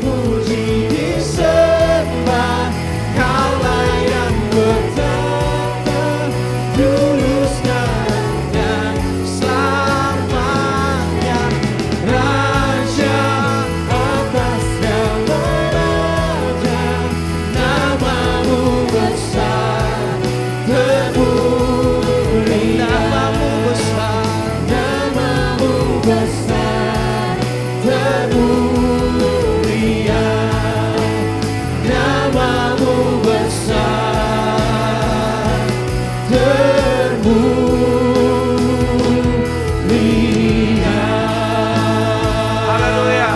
Puji disembah, Kaulah yang bertata, dulu sekarang dan selamanya. Raja atas segala raja, namamu besar, termulia. Namamu besar, termulia. Namamu besar, termulia. Haleluya.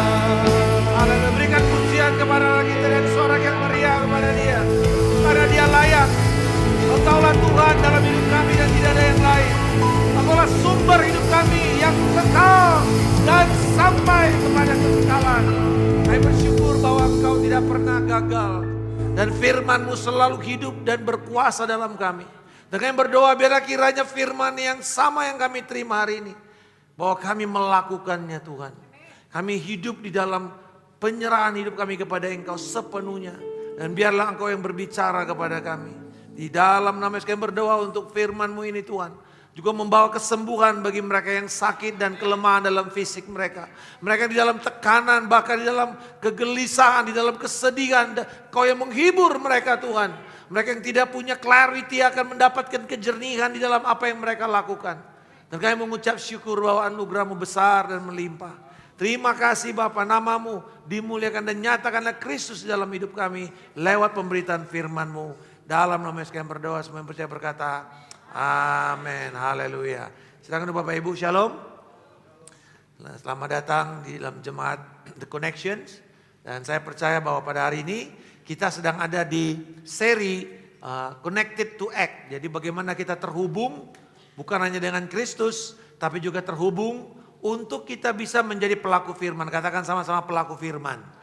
Haleluya. Berikan pujian kepada kita dan suara yang meriah kepada Dia. Karena Dia layak. Engkaulah Tuhan dalam hidup kami dan tidak ada yang lain. Engkaulah sumber hidup kami yang kekal dan sampai kepada kekekalan. Kami bersyukur bahwa Engkau tidak pernah gagal. Dan firman-Mu selalu hidup dan berkuasa dalam kami. Dan kami berdoa biarlah kiranya firman yang sama yang kami terima hari ini. Bahwa kami melakukannya Tuhan. Kami hidup di dalam penyerahan hidup kami kepada Engkau sepenuhnya. Dan biarlah Engkau yang berbicara kepada kami. Di dalam nama Yesus kami berdoa untuk firman-Mu ini Tuhan. Juga membawa kesembuhan bagi mereka yang sakit dan kelemahan dalam fisik mereka. Mereka di dalam tekanan, bahkan di dalam kegelisahan, di dalam kesedihan. Kau yang menghibur mereka Tuhan. Mereka yang tidak punya clarity akan mendapatkan kejernihan di dalam apa yang mereka lakukan. Dan kami mengucap syukur bahwa anugerah-Mu besar dan melimpah. Terima kasih Bapa, namamu dimuliakan dan nyatakanlah Kristus di dalam hidup kami lewat pemberitaan firman-Mu. Dalam nama Yesus kami berdoa, semua yang percaya berkata, amin, haleluya. Silakan Bapak Ibu, shalom. Selamat datang di dalam jemaat The Connections. Dan saya percaya bahwa pada hari ini kita sedang ada di seri Connected to Act. Jadi bagaimana kita terhubung bukan hanya dengan Kristus, tapi juga terhubung untuk kita bisa menjadi pelaku firman. Katakan sama-sama pelaku firman.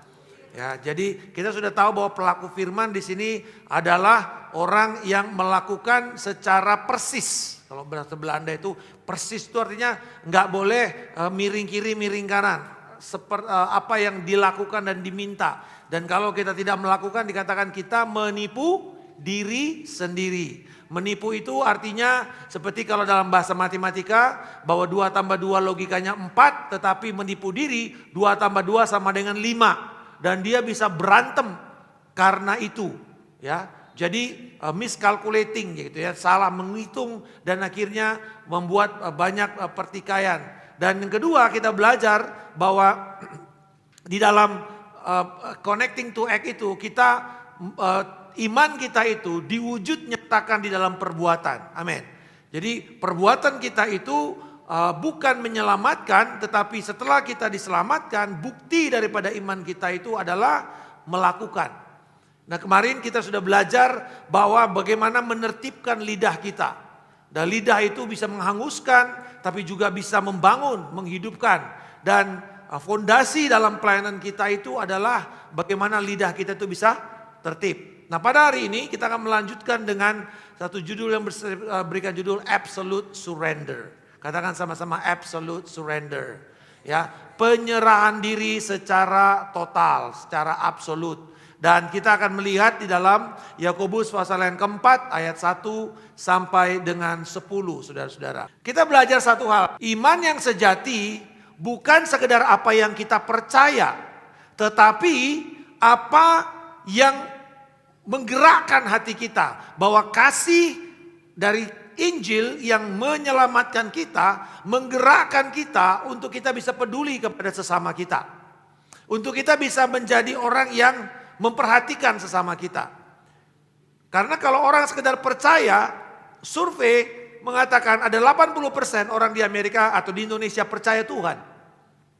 Ya, jadi kita sudah tahu bahwa pelaku firman di sini adalah orang yang melakukan secara persis. Kalau bahasa Belanda itu persis itu artinya nggak boleh miring kiri miring kanan. Seperti apa yang dilakukan dan diminta. Dan kalau kita tidak melakukan dikatakan kita menipu diri sendiri. Menipu itu artinya seperti kalau dalam bahasa matematika bahwa 2 tambah 2 logikanya 4, tetapi menipu diri 2 tambah 2 sama dengan 5. Dan dia bisa berantem karena itu, ya. Jadi miscalculating gitu ya, salah menghitung dan akhirnya membuat banyak pertikaian. Dan yang kedua kita belajar bahwa di dalam connecting to act itu kita iman kita itu diwujud nyatakan di dalam perbuatan. Amin. Jadi perbuatan kita itu bukan menyelamatkan, tetapi setelah kita diselamatkan, bukti daripada iman kita itu adalah melakukan. Nah kemarin kita sudah belajar bahwa bagaimana menertibkan lidah kita. Dan lidah itu bisa menghanguskan, tapi juga bisa membangun, menghidupkan. Dan fondasi dalam pelayanan kita itu adalah bagaimana lidah kita itu bisa tertib. Nah pada hari ini kita akan melanjutkan dengan satu judul yang berikan judul Absolute Surrender. Katakan sama-sama absolute surrender. Ya, penyerahan diri secara total, secara absolut. Dan kita akan melihat di dalam Yakobus pasal yang keempat ayat 1 sampai dengan 10, saudara-saudara. Kita belajar satu hal, iman yang sejati bukan sekedar apa yang kita percaya, tetapi apa yang menggerakkan hati kita, bahwa kasih dari Injil yang menyelamatkan kita, menggerakkan kita untuk kita bisa peduli kepada sesama kita. Untuk kita bisa menjadi orang yang memperhatikan sesama kita. Karena kalau orang sekedar percaya, survei mengatakan ada 80% orang di Amerika atau di Indonesia percaya Tuhan.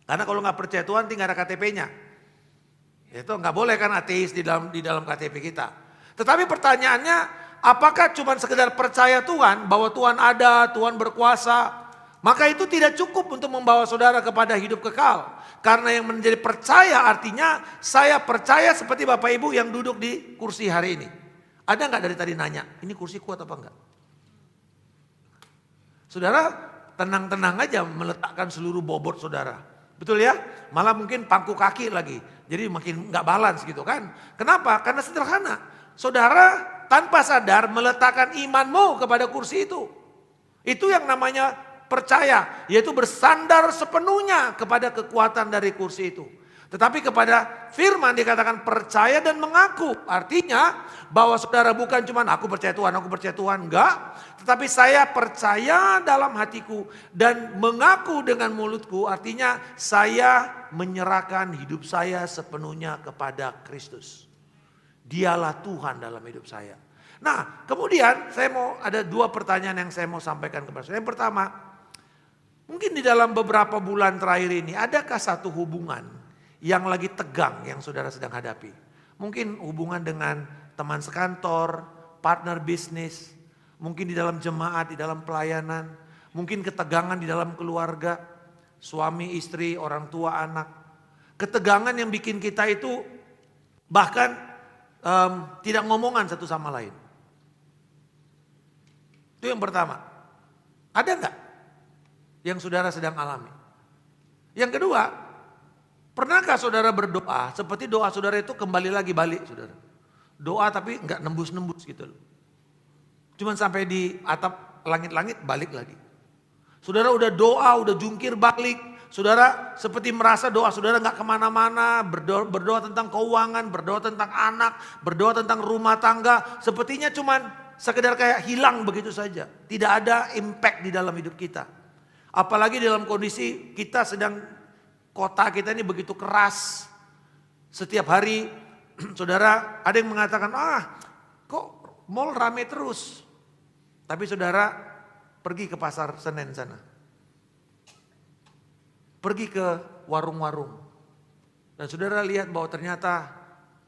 Karena kalau nggak percaya Tuhan tinggal ada KTP-nya. Itu nggak boleh kan ateis di dalam KTP kita. Tetapi pertanyaannya, apakah cuma sekedar percaya Tuhan, bahwa Tuhan ada, Tuhan berkuasa, maka itu tidak cukup untuk membawa saudara kepada hidup kekal. Karena yang menjadi percaya artinya saya percaya seperti Bapak Ibu yang duduk di kursi hari ini. Ada nggak dari tadi nanya, ini kursi kuat apa enggak? Saudara tenang-tenang aja meletakkan seluruh bobot saudara. Betul ya? Malah mungkin pangku kaki lagi. Jadi makin nggak balance gitu kan. Kenapa? Karena sederhana. Saudara tanpa sadar meletakkan imanmu kepada kursi itu. Itu yang namanya percaya. Yaitu bersandar sepenuhnya kepada kekuatan dari kursi itu. Tetapi kepada firman dikatakan percaya dan mengaku. Artinya bahwa saudara bukan cuma aku percaya Tuhan. Enggak. Tetapi saya percaya dalam hatiku dan mengaku dengan mulutku. Artinya saya menyerahkan hidup saya sepenuhnya kepada Kristus. Dialah Tuhan dalam hidup saya. Nah kemudian saya mau ada 2 pertanyaan yang saya mau sampaikan kepada saudara. Yang pertama, mungkin di dalam beberapa bulan terakhir ini adakah satu hubungan yang lagi tegang yang saudara sedang hadapi? Mungkin hubungan dengan teman sekantor, partner bisnis, mungkin di dalam jemaat, di dalam pelayanan, mungkin ketegangan di dalam keluarga, suami, istri, orang tua, anak. Ketegangan yang bikin kita itu bahkan tidak ngomongan satu sama lain. Itu yang pertama. Ada enggak yang saudara sedang alami? Yang kedua, pernahkah saudara berdoa seperti doa saudara itu kembali lagi balik saudara? Doa tapi enggak nembus-nembus gitu loh. Cuman sampai di atap langit-langit balik lagi. Saudara udah doa, udah jungkir balik. Saudara seperti merasa doa saudara enggak kemana-mana. Berdoa tentang keuangan, berdoa tentang anak, berdoa tentang rumah tangga. Sepertinya cuman sekedar kayak hilang begitu saja. Tidak ada impact di dalam hidup kita. Apalagi dalam kondisi kita sedang kota kita ini begitu keras. Setiap hari saudara ada yang mengatakan kok mall rame terus. Tapi saudara pergi ke pasar Senen sana. Pergi ke warung-warung. Dan saudara lihat bahwa ternyata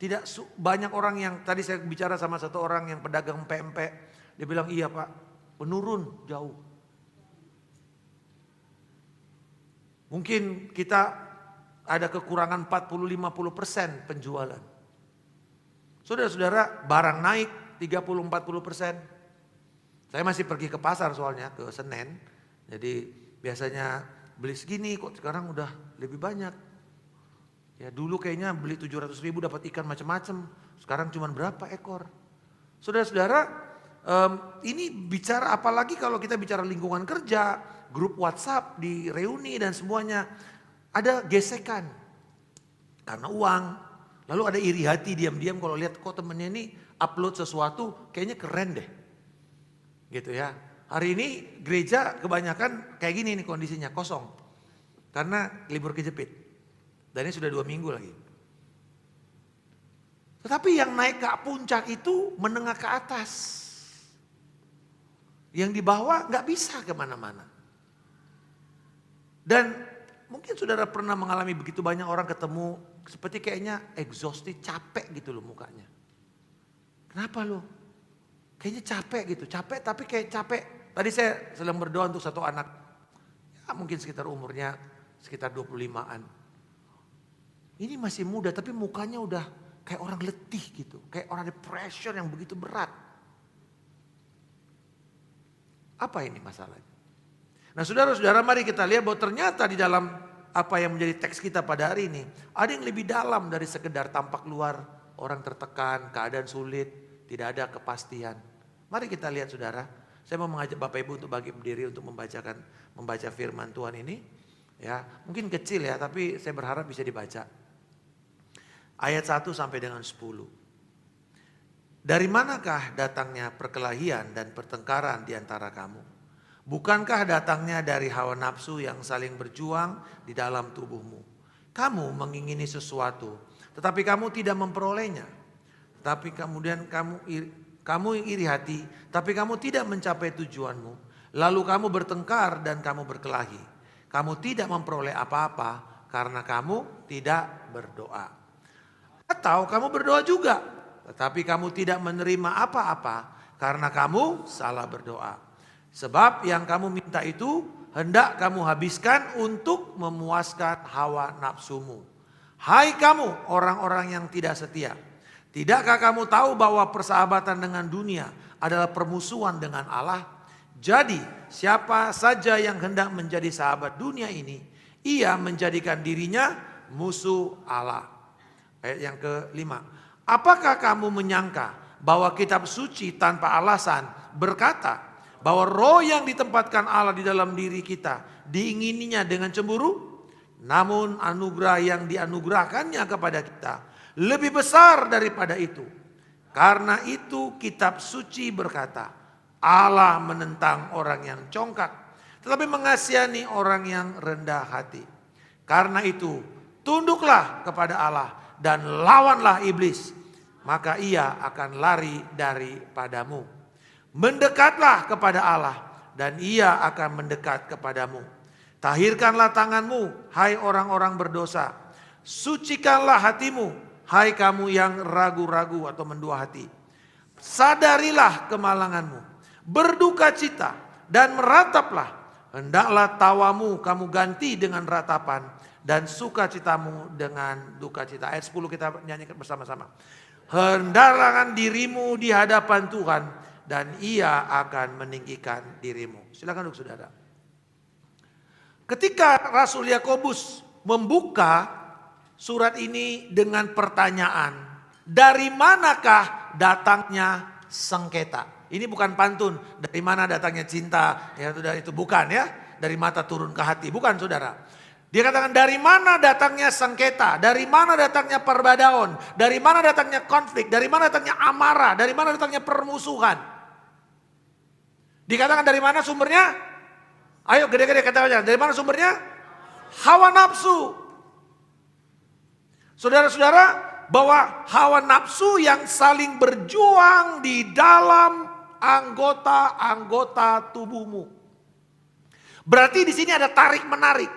tidak banyak orang yang, tadi saya bicara sama satu orang yang pedagang pempek. Dia bilang iya Pak, menurun jauh. Mungkin kita ada kekurangan 40-50% penjualan. Saudara-saudara barang naik 30-40%. Saya masih pergi ke pasar soalnya ke Senen. Jadi biasanya beli segini kok sekarang udah lebih banyak. Ya dulu kayaknya beli 700.000 dapat ikan macam-macam. Sekarang cuma berapa ekor. Saudara-saudara ini bicara apalagi kalau kita bicara lingkungan kerja, grup WhatsApp di reuni dan semuanya. Ada gesekan karena uang. Lalu ada iri hati diam-diam kalau lihat kok temennya ini upload sesuatu kayaknya keren deh. Gitu ya. Hari ini gereja kebanyakan kayak gini nih kondisinya kosong. Karena libur kejepit. Dan ini sudah 2 minggu lagi. Tetapi yang naik ke puncak itu menengah ke atas. Yang di bawah gak bisa kemana-mana. Dan mungkin saudara pernah mengalami begitu banyak orang ketemu seperti kayaknya exhausted, capek gitu loh mukanya. Kenapa lo? Kayaknya capek gitu, capek tapi kayak capek. Tadi saya sedang berdoa untuk satu anak, ya mungkin sekitar umurnya sekitar 25-an. Ini masih muda tapi mukanya udah kayak orang letih gitu, kayak orang ada pressure yang begitu berat. Apa ini masalahnya? Nah saudara-saudara mari kita lihat bahwa ternyata di dalam apa yang menjadi teks kita pada hari ini, ada yang lebih dalam dari sekedar tampak luar, orang tertekan, keadaan sulit, tidak ada kepastian. Mari kita lihat saudara, saya mau mengajak Bapak Ibu untuk bagi berdiri untuk membaca firman Tuhan ini. Ya, mungkin kecil ya, tapi saya berharap bisa dibaca. Ayat 1 sampai dengan 10. Dari manakah datangnya perkelahian dan pertengkaran di antara kamu? Bukankah datangnya dari hawa nafsu yang saling berjuang di dalam tubuhmu? Kamu mengingini sesuatu, tetapi kamu tidak memperolehnya. Tapi kemudian kamu iri hati, tapi kamu tidak mencapai tujuanmu. Lalu kamu bertengkar dan kamu berkelahi. Kamu tidak memperoleh apa-apa karena kamu tidak berdoa. Atau kamu berdoa juga, tetapi kamu tidak menerima apa-apa karena kamu salah berdoa. Sebab yang kamu minta itu hendak kamu habiskan untuk memuaskan hawa nafsumu. Hai kamu orang-orang yang tidak setia. Tidakkah kamu tahu bahwa persahabatan dengan dunia adalah permusuhan dengan Allah? Jadi siapa saja yang hendak menjadi sahabat dunia ini, ia menjadikan dirinya musuh Allah. Ayat yang kelima. Apakah kamu menyangka bahwa kitab suci tanpa alasan berkata bahwa roh yang ditempatkan Allah di dalam diri kita diingininya dengan cemburu? Namun anugerah yang dianugerahkannya kepada kita lebih besar daripada itu. Karena itu kitab suci berkata, Allah menentang orang yang congkak, tetapi mengasihani orang yang rendah hati. Karena itu tunduklah kepada Allah dan lawanlah iblis, maka ia akan lari daripadamu. Mendekatlah kepada Allah dan ia akan mendekat kepadamu. Tahirkanlah tanganmu, hai orang-orang berdosa. Sucikanlah hatimu, hai kamu yang ragu-ragu atau mendua hati. Sadarilah kemalanganmu, berduka cita dan merataplah. Hendaklah tawamu kamu ganti dengan ratapan dan sukacitamu dengan duka cita. Ayat 10 kita nyanyikan bersama-sama. Hendaklah dirimu di hadapan Tuhan dan ia akan meninggikan dirimu. Silakan duduk saudara. Ketika Rasul Yakobus membuka surat ini dengan pertanyaan, dari manakah datangnya sengketa? Ini bukan pantun, dari mana datangnya cinta, ya sudah itu bukan ya, dari mata turun ke hati, bukan saudara. Dia katakan dari mana datangnya sengketa, dari mana datangnya perbedaan, dari mana datangnya konflik, dari mana datangnya amarah, dari mana datangnya permusuhan. Dikatakan dari mana sumbernya? Ayo gede-gede katakan, dari mana sumbernya? Hawa nafsu. Saudara-saudara, bahwa hawa nafsu yang saling berjuang di dalam anggota-anggota tubuhmu. Berarti di sini ada tarik-menarik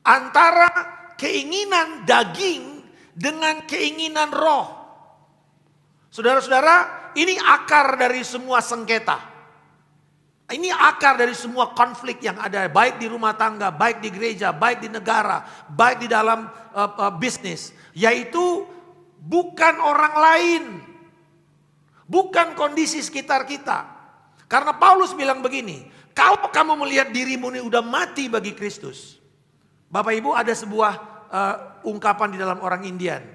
antara keinginan daging dengan keinginan roh. Saudara-saudara, ini akar dari semua sengketa. Ini akar dari semua konflik yang ada, baik di rumah tangga, baik di gereja, baik di negara, baik di dalam bisnis. Yaitu bukan orang lain, bukan kondisi sekitar kita. Karena Paulus bilang begini, kalau kamu melihat dirimu ini udah mati bagi Kristus. Bapak Ibu, ada sebuah ungkapan di dalam orang Indian.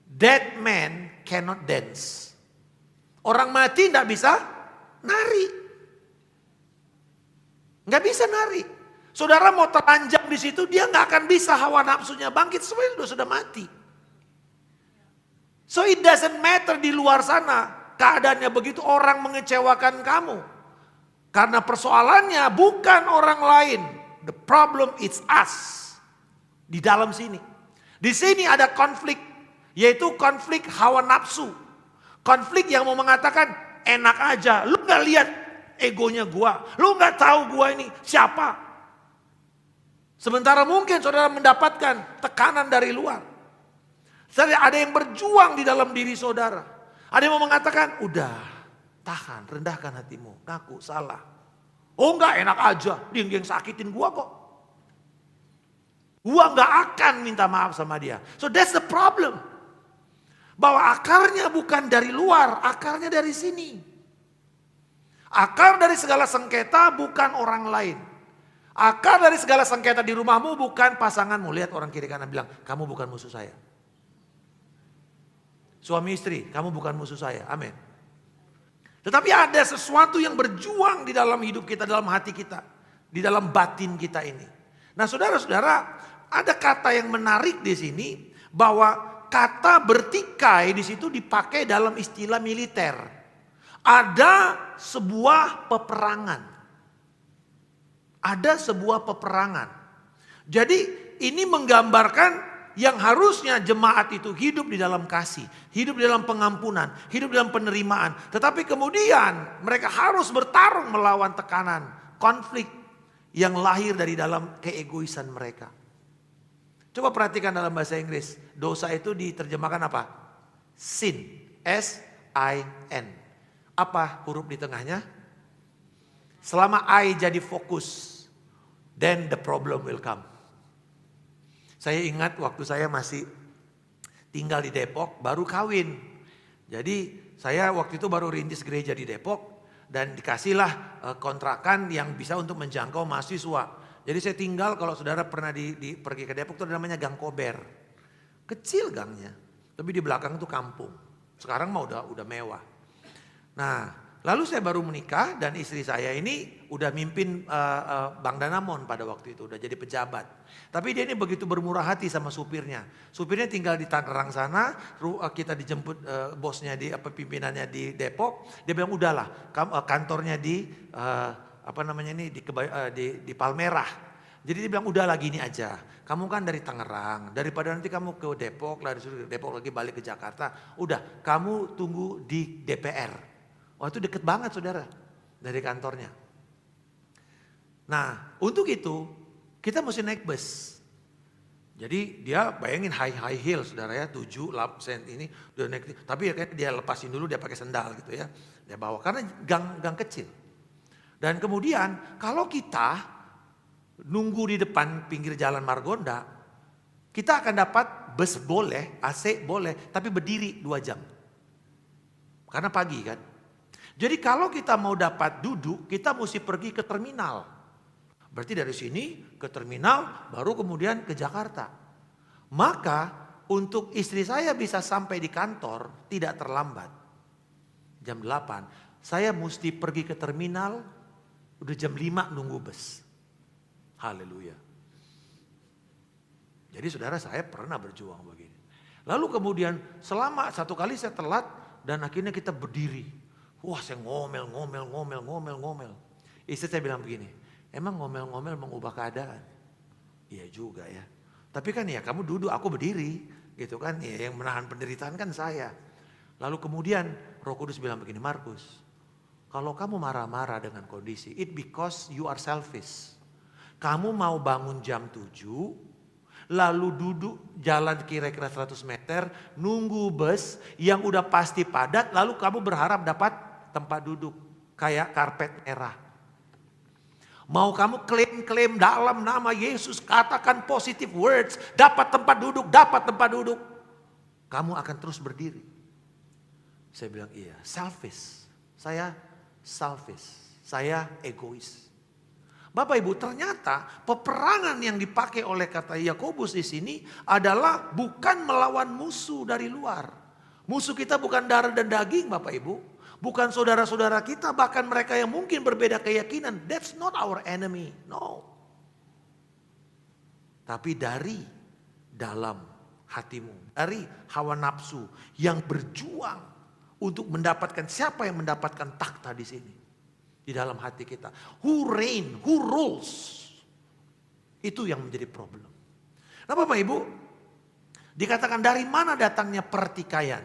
Dead man cannot dance. Orang mati tidak bisa nari. Nggak bisa nari. Saudara mau telanjang di situ, dia nggak akan bisa hawa nafsunya bangkit. Semuanya sudah mati. So it doesn't matter di luar sana. Keadaannya begitu, orang mengecewakan kamu. Karena persoalannya bukan orang lain. The problem is us. Di dalam sini. Di sini ada konflik. Yaitu konflik hawa nafsu. Konflik yang mau mengatakan enak aja. Lu nggak lihat egonya gua. Lu nggak tahu gua ini siapa. Sementara mungkin saudara mendapatkan tekanan dari luar. Ada yang berjuang di dalam diri saudara. Ada yang mau mengatakan, udah tahan, rendahkan hatimu, ngaku salah. Oh enggak, enak aja, dia yang sakitin gua kok. Gua nggak akan minta maaf sama dia. So that's the problem. Bahwa akarnya bukan dari luar, akarnya dari sini. Akar dari segala sengketa bukan orang lain. Akar dari segala sengketa di rumahmu bukan pasanganmu. Lihat orang kiri kanan bilang, kamu bukan musuh saya. Suami istri, kamu bukan musuh saya. Amin. Tetapi ada sesuatu yang berjuang di dalam hidup kita, dalam hati kita. Di dalam batin kita ini. Nah saudara-saudara, ada kata yang menarik di sini. Bahwa kata bertikai di situ dipakai dalam istilah militer. Ada sebuah peperangan. Ada sebuah peperangan. Jadi ini menggambarkan yang harusnya jemaat itu hidup di dalam kasih. Hidup di dalam pengampunan. Hidup di dalam penerimaan. Tetapi kemudian mereka harus bertarung melawan tekanan. Konflik yang lahir dari dalam keegoisan mereka. Coba perhatikan dalam bahasa Inggris. Dosa itu diterjemahkan apa? Sin. S-I-N. Apa huruf di tengahnya? Selama I jadi fokus, then the problem will come. Saya ingat waktu saya masih tinggal di Depok, baru kawin. Jadi saya waktu itu baru rintis gereja di Depok dan dikasihlah kontrakan yang bisa untuk menjangkau mahasiswa. Jadi saya tinggal, kalau saudara pernah pergi ke Depok, itu namanya Gang Kober. Kecil gangnya, tapi di belakang itu kampung. Sekarang mah udah mewah. Nah, lalu saya baru menikah dan istri saya ini udah mimpin Bank Danamon pada waktu itu, udah jadi pejabat. Tapi dia ini begitu bermurah hati sama supirnya. Supirnya tinggal di Tangerang sana, kita dijemput bosnya pimpinannya di Depok. Dia bilang udahlah, kantornya di di Palmerah. Jadi dia bilang udahlah gini aja, kamu kan dari Tangerang, daripada nanti kamu ke Depok, dari Depok lagi balik ke Jakarta, udah kamu tunggu di DPR. Wah itu deket banget saudara dari kantornya. Nah untuk itu kita mesti naik bus. Jadi dia bayangin high heel saudara ya, 7 sen ini udah naik, tapi dia lepasin dulu, dia pakai sendal gitu ya, dia bawa karena gang kecil. Dan kemudian kalau kita nunggu di depan pinggir jalan Margonda, kita akan dapat bus boleh, AC boleh, tapi berdiri 2 jam. Karena pagi kan. Jadi kalau kita mau dapat duduk, kita mesti pergi ke terminal. Berarti dari sini ke terminal, baru kemudian ke Jakarta. Maka untuk istri saya bisa sampai di kantor tidak terlambat. Jam 8, saya mesti pergi ke terminal, udah jam 5 nunggu bus. Haleluya. Jadi saudara saya pernah berjuang begini. Lalu kemudian selama 1 kali saya telat dan akhirnya kita berdiri. Wah saya ngomel. Istri saya bilang begini, emang ngomel-ngomel mengubah keadaan? Iya juga ya. Tapi kan ya kamu duduk, aku berdiri. Gitu kan, ya, yang menahan penderitaan kan saya. Lalu kemudian Roh Kudus bilang begini, Markus, kalau kamu marah-marah dengan kondisi, it because you are selfish. Kamu mau bangun jam 7, lalu duduk jalan kira-kira 100 meter, nunggu bus yang udah pasti padat, lalu kamu berharap dapat tempat duduk kayak karpet merah. Mau kamu klaim dalam nama Yesus, katakan positive words, dapat tempat duduk. Kamu akan terus berdiri. Saya bilang iya, selfish. Saya selfish, saya egois. Bapak Ibu, ternyata peperangan yang dipakai oleh kata Yakobus di sini adalah bukan melawan musuh dari luar. Musuh kita bukan darah dan daging, Bapak Ibu. Bukan saudara-saudara kita, bahkan mereka yang mungkin berbeda keyakinan. That's not our enemy, no. Tapi dari dalam hatimu, dari hawa nafsu yang berjuang untuk mendapatkan, siapa yang mendapatkan takhta di sini? Di dalam hati kita. Who reign, who rules. Itu yang menjadi problem. Nah Bapak Ibu, dikatakan dari mana datangnya pertikaian?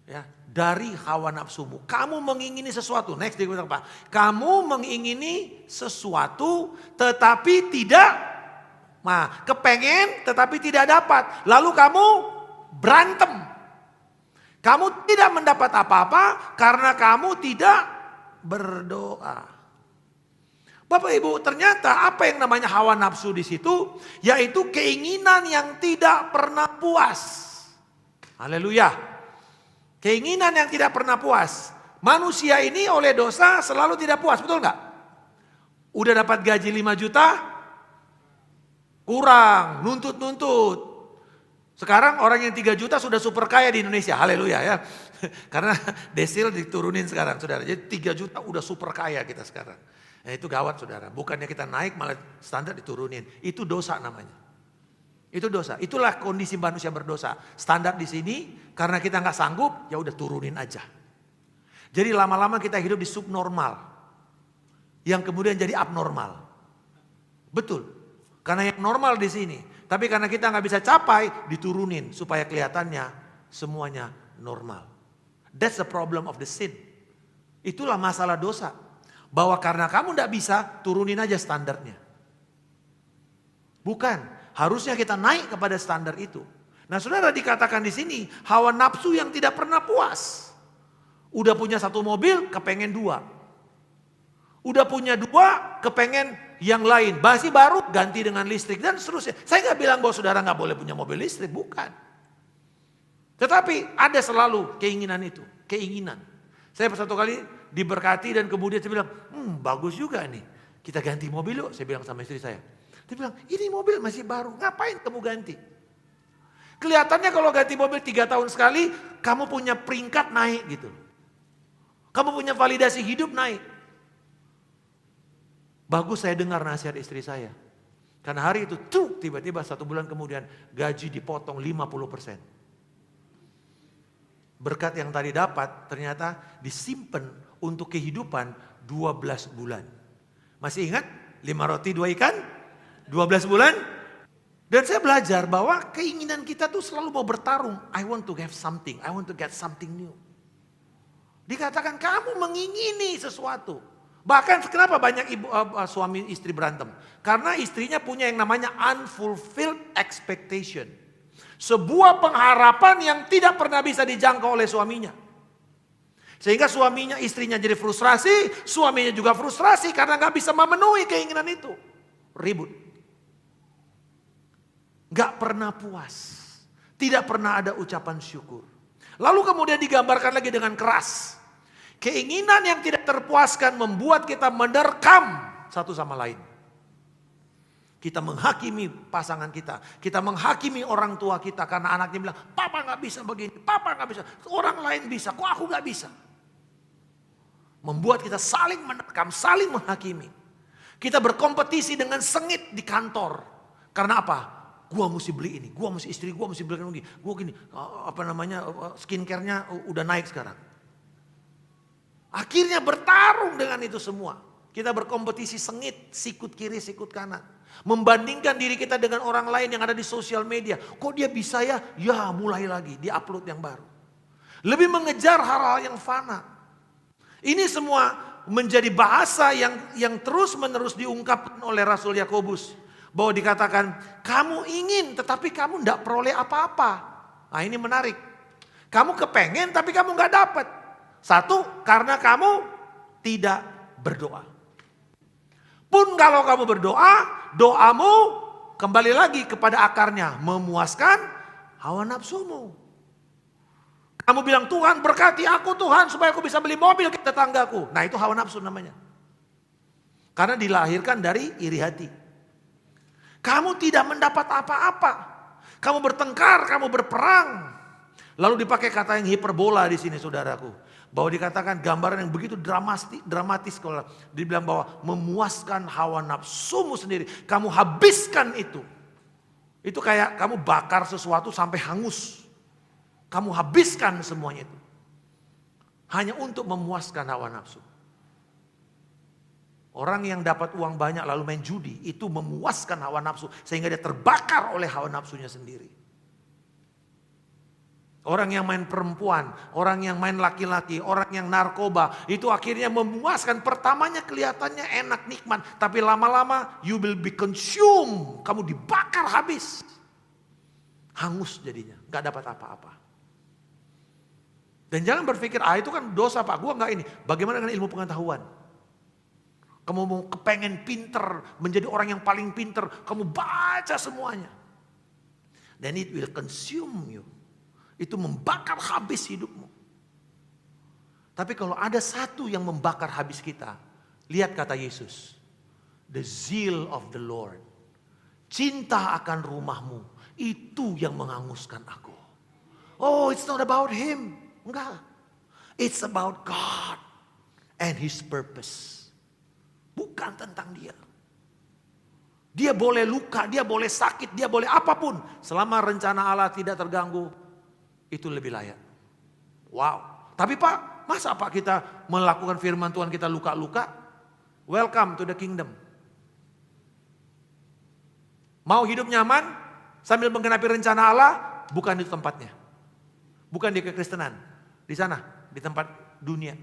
Ya, dari hawa nafsumu. Kamu mengingini sesuatu. Next dia bilang apa? Kamu mengingini sesuatu tetapi tidak. Nah, kepengen tetapi tidak dapat. Lalu kamu berantem. Kamu tidak mendapat apa-apa karena kamu tidak berdoa. Bapak Ibu, ternyata apa yang namanya hawa nafsu di situ, yaitu keinginan yang tidak pernah puas. Haleluya. Keinginan yang tidak pernah puas. Manusia ini oleh dosa selalu tidak puas, betul nggak? Udah dapat gaji 5 juta, kurang, nuntut. Sekarang orang yang 3 juta sudah super kaya di Indonesia, haleluya ya. Karena desil diturunin sekarang saudara. Jadi 3 juta udah super kaya kita sekarang. Nah itu gawat saudara. Bukannya kita naik malah standar diturunin. Itu dosa namanya. Itu dosa. Itulah kondisi manusia berdosa. Standar di sini karena kita nggak sanggup ya udah turunin aja. Jadi lama-lama kita hidup di subnormal. Yang kemudian jadi abnormal. Betul. Karena yang normal di sini. Tapi karena kita nggak bisa capai diturunin supaya kelihatannya semuanya normal. That's the problem of the sin. Itulah masalah dosa. Bahwa karena kamu tidak bisa, turunin aja standarnya. Bukan, harusnya kita naik kepada standar itu. Nah saudara dikatakan di sini, hawa nafsu yang tidak pernah puas. Udah punya 1 mobil, kepengen 2. Udah punya 2, kepengen yang lain. Masih baru, ganti dengan listrik dan seterusnya. Saya nggak bilang bahwa saudara nggak boleh punya mobil listrik, bukan. Tetapi ada selalu keinginan itu, keinginan. Saya satu kali diberkati dan kemudian saya bilang, bagus juga nih. Kita ganti mobil yuk, saya bilang sama istri saya. Dia bilang, ini mobil masih baru, ngapain kamu ganti? Kelihatannya kalau ganti mobil 3 tahun sekali, kamu punya peringkat naik gitu. Kamu punya validasi hidup naik. Bagus saya dengar nasihat istri saya. Karena hari itu tiba-tiba 1 bulan kemudian gaji dipotong 50%. Berkat yang tadi dapat ternyata disimpan untuk kehidupan 12 bulan. Masih ingat 5 roti 2 ikan? 12 bulan? Dan saya belajar bahwa keinginan kita tuh selalu mau bertarung. I want to have something, I want to get something new. Dikatakan kamu mengingini sesuatu. Bahkan kenapa banyak suami istri berantem? Karena istrinya punya yang namanya unfulfilled expectation. Sebuah pengharapan yang tidak pernah bisa dijangkau oleh suaminya. Sehingga istrinya jadi frustrasi, suaminya juga frustrasi karena gak bisa memenuhi keinginan itu. Ribut. Gak pernah puas. Tidak pernah ada ucapan syukur. Lalu kemudian digambarkan lagi dengan keras. Keinginan yang tidak terpuaskan membuat kita menerkam satu sama lain. Kita menghakimi pasangan kita. Kita menghakimi orang tua kita karena anaknya bilang, papa gak bisa begini, papa gak bisa. Orang lain bisa, kok aku gak bisa. Membuat kita saling menerkam, saling menghakimi. Kita berkompetisi dengan sengit di kantor. Karena apa? Gua mesti beli ini, gua mesti istri, gua mesti beli ini. Gua gini, skincare-nya udah naik sekarang. Akhirnya bertarung dengan itu semua. Kita berkompetisi sengit, sikut kiri, sikut kanan. Membandingkan diri kita dengan orang lain yang ada di sosial media. Kok dia bisa ya? Ya mulai lagi, dia upload yang baru. Lebih mengejar hal-hal yang fana. Ini semua menjadi bahasa yang terus menerus diungkapkan oleh Rasul Yakobus. Bahwa dikatakan, kamu ingin tetapi kamu tidak peroleh apa-apa. Nah ini menarik. Kamu kepengen tapi kamu gak dapat. Satu, karena kamu tidak berdoa. Pun kalau kamu berdoa, doamu kembali lagi kepada akarnya. Memuaskan hawa nafsumu. Kamu bilang, Tuhan berkati aku Tuhan supaya aku bisa beli mobil ke tetanggaku. Nah itu hawa nafsu namanya. Karena dilahirkan dari iri hati. Kamu tidak mendapat apa-apa. Kamu bertengkar, kamu berperang. Lalu dipakai kata yang hiperbola di sini saudaraku. Bahwa dikatakan gambaran yang begitu dramatis kalau dibilang bahwa memuaskan hawa nafsumu sendiri. Kamu habiskan itu. Itu kayak kamu bakar sesuatu sampai hangus. Kamu habiskan semuanya itu. Hanya untuk memuaskan hawa nafsu. Orang yang dapat uang banyak lalu main judi. Itu memuaskan hawa nafsu. Sehingga dia terbakar oleh hawa nafsunya sendiri. Orang yang main perempuan, orang yang main laki-laki, orang yang narkoba. Itu akhirnya memuaskan. Pertamanya kelihatannya enak, nikmat. Tapi lama-lama you will be consumed. Kamu dibakar habis. Hangus jadinya, gak dapat apa-apa. Dan jangan berpikir, itu kan dosa Pak, gua gak ini. Bagaimana dengan ilmu pengetahuan? Kamu mau kepengen pinter, menjadi orang yang paling pinter. Kamu baca semuanya. Then it will consume you. Itu membakar habis hidupmu. Tapi kalau ada satu yang membakar habis kita. Lihat kata Yesus. The zeal of the Lord. Cinta akan rumahmu. Itu yang menghanguskan aku. Oh, it's not about him. Enggak. It's about God. And his purpose. Bukan tentang dia. Dia boleh luka, dia boleh sakit, dia boleh apapun. Selama rencana Allah tidak terganggu. Itu lebih layak. Wow. Tapi Pak, masa Pak kita melakukan firman Tuhan kita luka-luka? Welcome to the kingdom. Mau hidup nyaman sambil menggenapi rencana Allah? Bukan di tempatnya. Bukan di kekristenan. Di sana, di tempat dunia.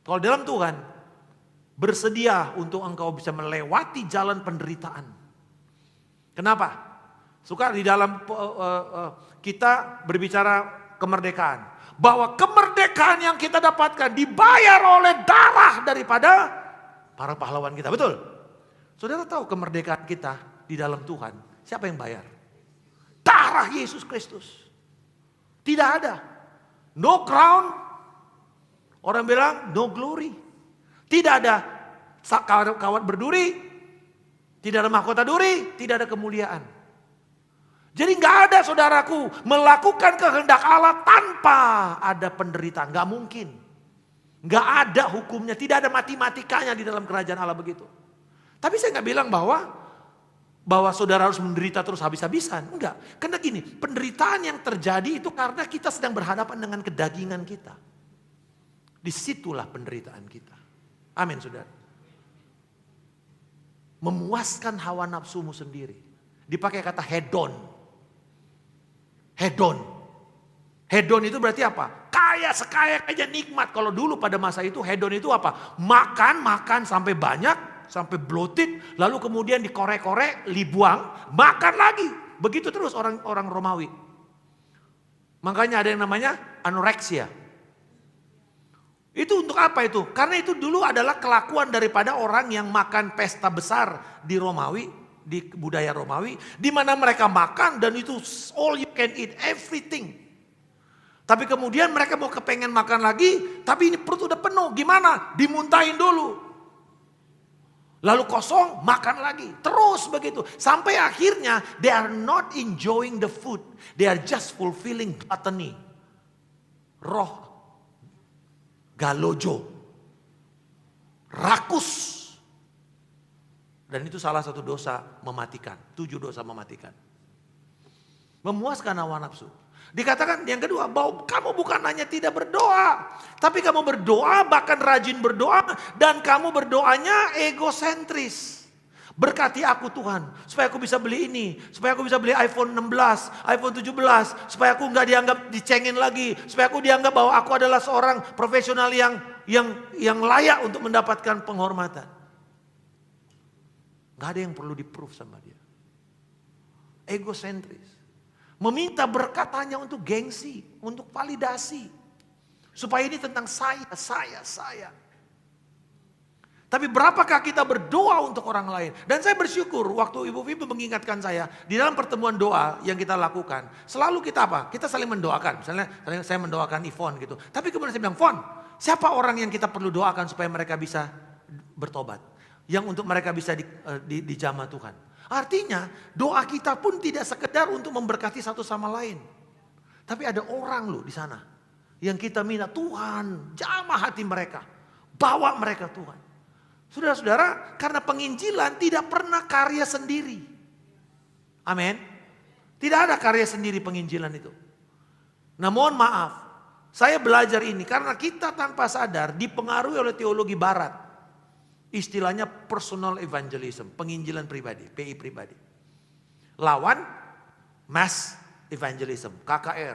Kalau dalam Tuhan, bersedia untuk engkau bisa melewati jalan penderitaan. Kenapa? Suka di dalam kita berbicara kemerdekaan. Bahwa kemerdekaan yang kita dapatkan dibayar oleh darah daripada para pahlawan kita. Betul? Saudara tahu kemerdekaan kita di dalam Tuhan. Siapa yang bayar? Darah Yesus Kristus. Tidak ada. No crown. Orang bilang no glory. Tidak ada kawat berduri, tidak ada mahkota duri, tidak ada kemuliaan. Jadi nggak ada saudaraku melakukan kehendak Allah tanpa ada penderitaan. Nggak mungkin. Nggak ada hukumnya, tidak ada matematikanya di dalam kerajaan Allah begitu. Tapi saya nggak bilang bahwa saudara harus menderita terus habis-habisan. Enggak. Karena gini, penderitaan yang terjadi itu karena kita sedang berhadapan dengan kedagingan kita. Disitulah penderitaan kita. Amin saudara. Memuaskan hawa nafsumu sendiri. Dipakai kata hedon. Hedon. Hedon itu berarti apa? Sekaya nikmat. Kalau dulu pada masa itu hedon itu apa? Makan sampai banyak. Sampai bloated, lalu kemudian dikorek-korek, dibuang, makan lagi. Begitu terus orang Romawi. Makanya ada yang namanya anoreksia. Itu untuk apa itu? Karena itu dulu adalah kelakuan daripada orang yang makan pesta besar di Romawi, di budaya Romawi, di mana mereka makan dan itu all you can eat, everything. Tapi kemudian mereka mau kepengen makan lagi, tapi ini perut udah penuh, gimana? Dimuntahin dulu. Lalu kosong, makan lagi. Terus begitu. Sampai akhirnya they are not enjoying the food. They are just fulfilling gluttony. Roh. Galojo. Rakus. Dan itu salah satu dosa mematikan. 7 dosa mematikan. Memuaskan hawa nafsu. Dikatakan yang kedua, bahwa kamu bukan hanya tidak berdoa. Tapi kamu berdoa, bahkan rajin berdoa. Dan kamu berdoanya egosentris. Berkati aku Tuhan, supaya aku bisa beli ini. Supaya aku bisa beli iPhone 16, iPhone 17. Supaya aku gak dianggap dicengin lagi. Supaya aku dianggap bahwa aku adalah seorang profesional yang layak untuk mendapatkan penghormatan. Gak ada yang perlu di-proof sama dia. Egosentris. Meminta berkat hanya untuk gengsi, untuk validasi. Supaya ini tentang saya. Tapi berapakah kita berdoa untuk orang lain? Dan saya bersyukur waktu Ibu Vivi mengingatkan saya, di dalam pertemuan doa yang kita lakukan, selalu kita apa? Kita saling mendoakan. Misalnya saya mendoakan Yvonne gitu. Tapi kemudian saya bilang, Yvonne, siapa orang yang kita perlu doakan supaya mereka bisa bertobat? Yang untuk mereka bisa dijamah Tuhan. Artinya doa kita pun tidak sekedar untuk memberkati satu sama lain. Tapi ada orang loh di sana yang kita minta, Tuhan jamah hati mereka. Bawa mereka Tuhan. Saudara-saudara, karena penginjilan tidak pernah karya sendiri. Amin. Tidak ada karya sendiri penginjilan itu. Nah mohon maaf, saya belajar ini karena kita tanpa sadar dipengaruhi oleh teologi barat. Istilahnya personal evangelism, penginjilan pribadi, PI pribadi. Lawan mass evangelism, KKR.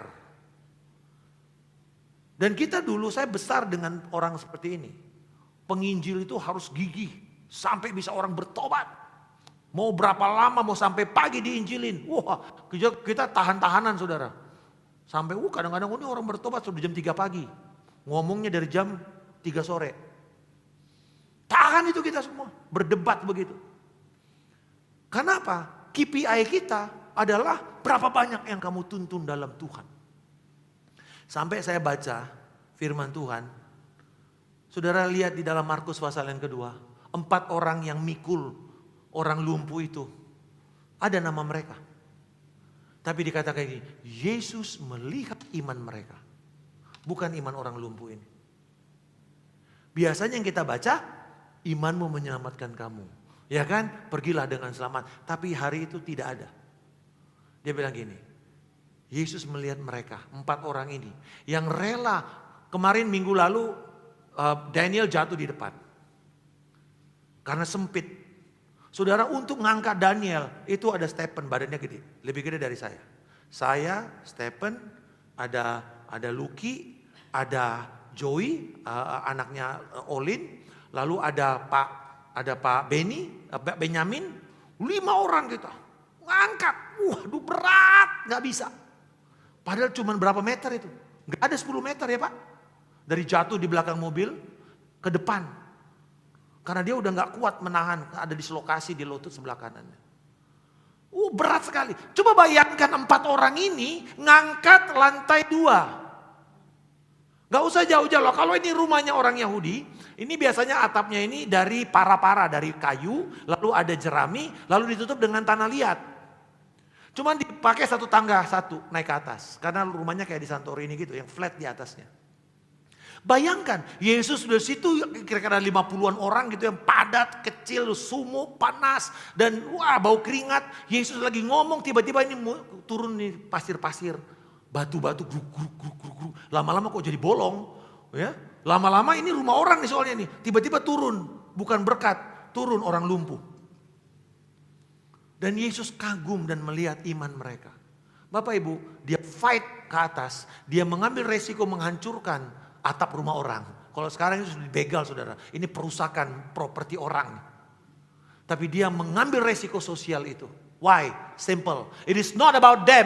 Dan kita dulu, saya besar dengan orang seperti ini. Penginjil itu harus gigih, sampai bisa orang bertobat. Mau berapa lama, mau sampai pagi diinjilin. Wah, kita tahan-tahanan saudara. Sampai kadang-kadang ini orang bertobat sudah jam 3 pagi. Ngomongnya dari jam 3 sore. Tahan itu kita semua, berdebat begitu. Kenapa? KPI kita adalah berapa banyak yang kamu tuntun dalam Tuhan. Sampai saya baca firman Tuhan. Saudara lihat di dalam Markus pasal yang kedua. 4 orang yang mikul orang lumpuh itu. Ada nama mereka. Tapi dikatakan ini, Yesus melihat iman mereka. Bukan iman orang lumpuh ini. Biasanya yang kita baca, imanmu menyelamatkan kamu. Ya kan? Pergilah dengan selamat. Tapi hari itu tidak ada. Dia bilang gini. Yesus melihat mereka. 4 orang ini. Yang rela. Kemarin minggu lalu Daniel jatuh di depan. Karena sempit. Saudara, untuk ngangkat Daniel. Itu ada Stephen, badannya gede. Lebih gede dari saya. Saya, Stephen, ada Lucky, ada Joey, anaknya Olin. Lalu ada Pak Benyamin, 5 orang kita ngangkat. Waduh berat, nggak bisa. Padahal cuma berapa meter itu? Nggak ada 10 meter ya Pak. Dari jatuh di belakang mobil ke depan. Karena dia udah nggak kuat menahan, ada dislokasi di lutut sebelah kanannya. Berat sekali. Coba bayangkan 4 orang ini ngangkat lantai 2. Gak usah jauh-jauh. Kalau ini rumahnya orang Yahudi, ini biasanya atapnya ini dari para-para, dari kayu, lalu ada jerami, lalu ditutup dengan tanah liat. Cuman dipakai satu tangga satu naik ke atas. Karena rumahnya kayak di Santorini gitu, yang flat di atasnya. Bayangkan, Yesus di situ kira-kira 50-an orang gitu yang padat, kecil, sumuk, panas, dan wah bau keringat. Yesus lagi ngomong, tiba-tiba ini turun nih pasir-pasir, batu-batu, gruk. Lama-lama kok jadi bolong, ya? Lama-lama ini rumah orang nih soalnya nih, tiba-tiba turun, bukan berkat, turun orang lumpuh. Dan Yesus kagum dan melihat iman mereka. Bapak Ibu, dia fight ke atas, dia mengambil resiko menghancurkan atap rumah orang. Kalau sekarang itu sudah dibegal saudara. Ini perusakan properti orang. Tapi dia mengambil resiko sosial itu. Why? Simple. It is not about them.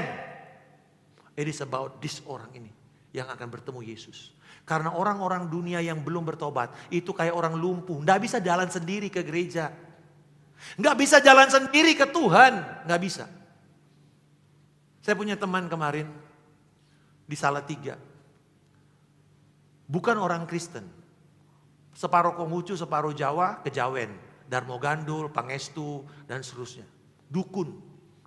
It is about this orang ini. Yang akan bertemu Yesus. Karena orang-orang dunia yang belum bertobat. Itu kayak orang lumpuh. Nggak bisa jalan sendiri ke gereja. Nggak bisa jalan sendiri ke Tuhan. Nggak bisa. Saya punya teman kemarin. Di Salatiga. Bukan orang Kristen. Separuh Konghucu, separuh Jawa, Kejawen. Darmo Gandul, Pangestu, dan seterusnya. Dukun.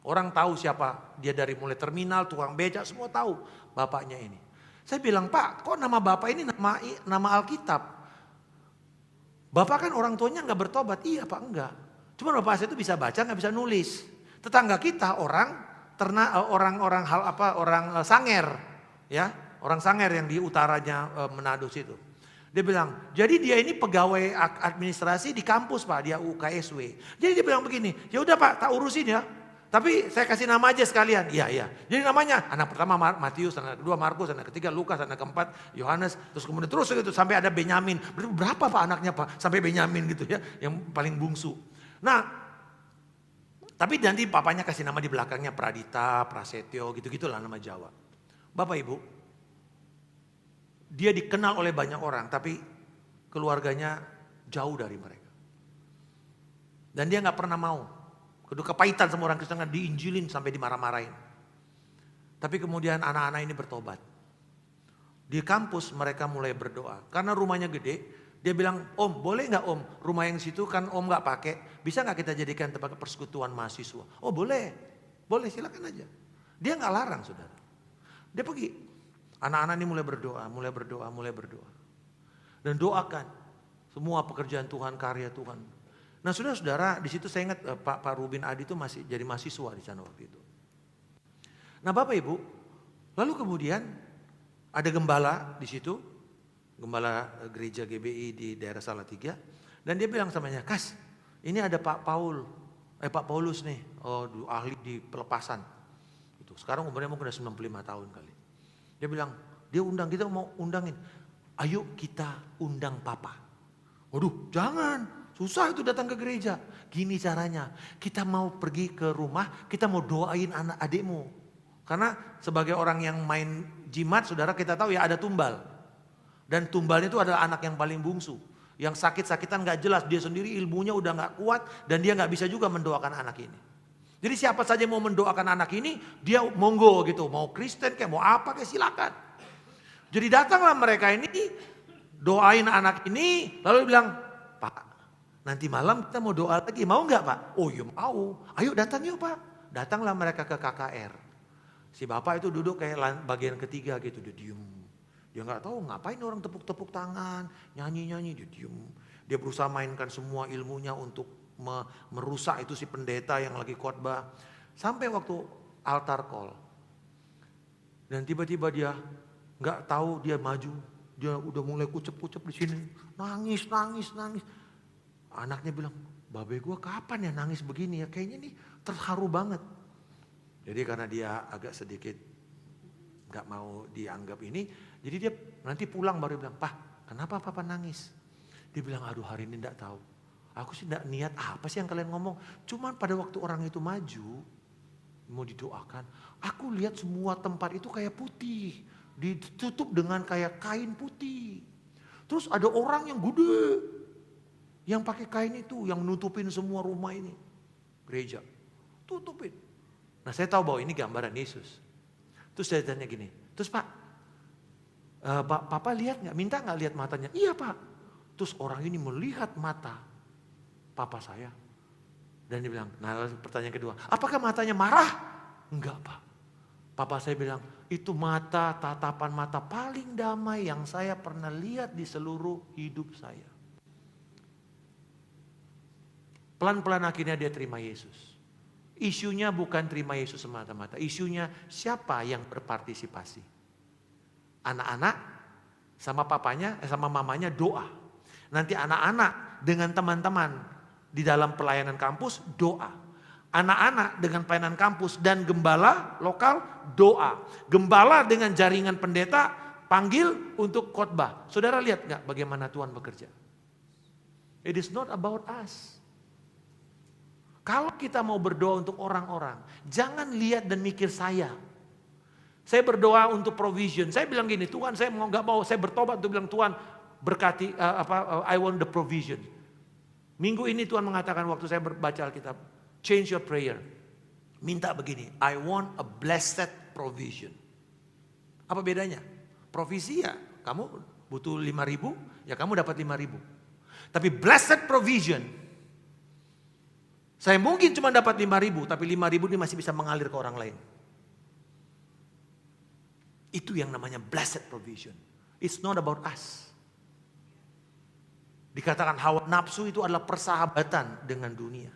Orang tahu siapa. Dia dari mulai terminal, tukang becak, semua tahu bapaknya ini. Saya bilang, Pak, kok nama bapak ini nama Alkitab? Bapak kan orang tuanya nggak bertobat. Iya Pak, enggak. Cuma bapak saya itu bisa baca, nggak bisa nulis. Tetangga kita orang Sanger. Ya. Orang Sanger yang di utaranya Manado situ. Dia bilang, jadi dia ini pegawai administrasi di kampus Pak, dia UKSW. Jadi dia bilang begini, ya udah Pak, tak urusin ya. Tapi saya kasih nama aja sekalian. Iya. Jadi namanya, anak pertama Matius, anak kedua Markus, anak ketiga Lukas, anak keempat Yohanes. Terus kemudian terus gitu sampai ada Benyamin. Berapa Pak anaknya Pak? Sampai Benyamin gitu ya, yang paling bungsu. Nah, tapi nanti papanya kasih nama di belakangnya Pradita, Prasetyo, gitu-gitulah nama Jawa. Bapak Ibu, dia dikenal oleh banyak orang, tapi keluarganya jauh dari mereka. Dan dia gak pernah mau. Kedua kepahitan sama orang Kristen, diinjilin sampai dimarah-marahin. Tapi kemudian anak-anak ini bertobat. Di kampus mereka mulai berdoa. Karena rumahnya gede, dia bilang, Om boleh gak Om? Rumah yang situ kan Om gak pakai. Bisa gak kita jadikan tempat persekutuan mahasiswa? Oh boleh silakan aja. Dia gak larang saudara. Dia pergi. Anak-anak ini mulai berdoa. Dan doakan semua pekerjaan Tuhan, karya Tuhan. Nah saudara-saudara, di situ saya ingat Pak Rubin Adi itu masih jadi mahasiswa di sana waktu itu. Nah Bapak Ibu, lalu kemudian ada gembala di situ, gembala gereja GBI di daerah Salatiga, dan dia bilang samanya, Kas, ini ada Pak Paulus nih, ahli di pelepasan. Itu sekarang umurnya mungkin udah 95 tahun kali. Dia bilang, dia undang, kita mau undangin. Ayo kita undang Papa. Waduh, jangan. Susah itu datang ke gereja. Gini caranya, kita mau pergi ke rumah, kita mau doain anak adikmu. Karena sebagai orang yang main jimat, saudara kita tahu ya ada tumbal. Dan tumbalnya itu adalah anak yang paling bungsu. Yang sakit-sakitan gak jelas, dia sendiri ilmunya udah gak kuat dan dia gak bisa juga mendoakan anak ini. Jadi siapa saja mau mendoakan anak ini, dia monggo gitu. Mau Kristen kayak mau apa kayak silakan. Jadi datanglah mereka ini, doain anak ini, lalu bilang, Pak, nanti malam kita mau doa lagi, mau nggak Pak? Oh iya mau, ayo datang yuk Pak. Datanglah mereka ke KKR. Si bapak itu duduk kayak bagian ketiga gitu, dia diem. Dia nggak tahu ngapain orang tepuk-tepuk tangan, nyanyi-nyanyi, dia diem. Dia berusaha mainkan semua ilmunya untuk merusak itu si pendeta yang lagi khotbah. Sampai waktu altar call. Dan tiba-tiba dia nggak tahu, dia maju. Dia udah mulai kucep-kucep di sini. Nangis. Anaknya bilang, babe gue kapan ya nangis begini ya? Kayaknya nih terharu banget. Jadi karena dia agak sedikit nggak mau dianggap ini. Jadi dia nanti pulang baru bilang, Pak kenapa papa nangis? Dia bilang, aduh hari ini nggak tahu. Aku sih enggak niat apa sih yang kalian ngomong. Cuman pada waktu orang itu maju, mau didoakan. Aku lihat semua tempat itu kayak putih. Ditutup dengan kayak kain putih. Terus ada orang yang gede. Yang pakai kain itu, yang nutupin semua rumah ini. Gereja. Tutupin. Nah saya tahu bahwa ini gambaran Yesus. Terus saya tanya gini, terus Pak, Papa lihat nggak? Minta nggak lihat matanya? Iya Pak. Terus orang ini melihat mata papa saya. Dan dia bilang, nah pertanyaan kedua, apakah matanya marah? Enggak Pak. Papa saya bilang, itu tatapan mata paling damai yang saya pernah lihat di seluruh hidup saya. Pelan-pelan akhirnya dia terima Yesus. Isunya bukan terima Yesus semata-mata. Isunya siapa yang berpartisipasi. Anak-anak sama papanya, sama mamanya doa. Nanti anak-anak dengan teman-teman di dalam pelayanan kampus doa. Anak-anak dengan pelayanan kampus dan gembala lokal doa. Gembala dengan jaringan pendeta panggil untuk khotbah. Saudara lihat gak bagaimana Tuhan bekerja? It is not about us. Kalau kita mau berdoa untuk orang-orang, jangan lihat dan mikir saya. Saya berdoa untuk provision. Saya bilang gini, Tuhan saya nggak mau, saya bertobat untuk bilang Tuhan berkati I want the provision. Minggu ini Tuhan mengatakan waktu saya baca Alkitab, change your prayer. Minta begini, I want a blessed provision. Apa bedanya? Provisi ya, kamu butuh 5.000, ya kamu dapat 5.000. Tapi blessed provision, saya mungkin cuma dapat 5.000, tapi 5.000 ini masih bisa mengalir ke orang lain. Itu yang namanya blessed provision. It's not about us. Dikatakan hawa nafsu itu adalah persahabatan dengan dunia.